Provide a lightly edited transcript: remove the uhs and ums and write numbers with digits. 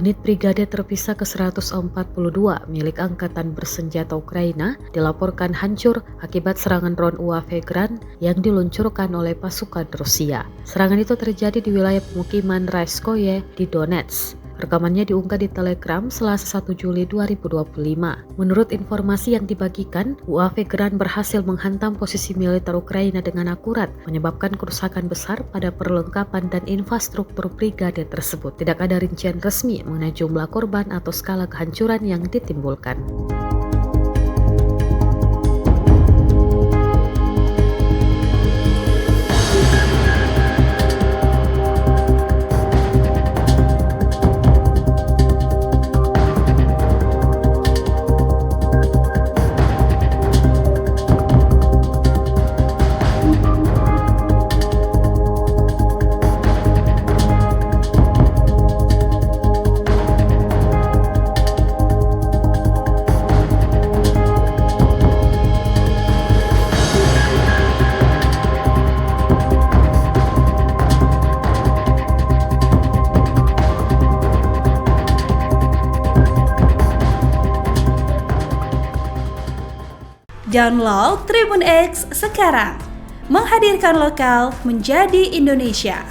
Unit Brigade Terpisah ke-142 milik Angkatan Bersenjata Ukraina dilaporkan hancur akibat serangan drone UAV Grad yang diluncurkan oleh pasukan Rusia. Serangan itu terjadi di wilayah pemukiman Raiskoye di Donetsk. Rekamannya diunggah di Telegram Selasa 1 Juli 2025. Menurut informasi yang dibagikan, UAV Grad berhasil menghantam posisi militer Ukraina dengan akurat, menyebabkan kerusakan besar pada perlengkapan dan infrastruktur brigade tersebut. Tidak ada rincian resmi mengenai jumlah korban atau skala kehancuran yang ditimbulkan. Download Tribun X sekarang, menghadirkan lokal menjadi Indonesia.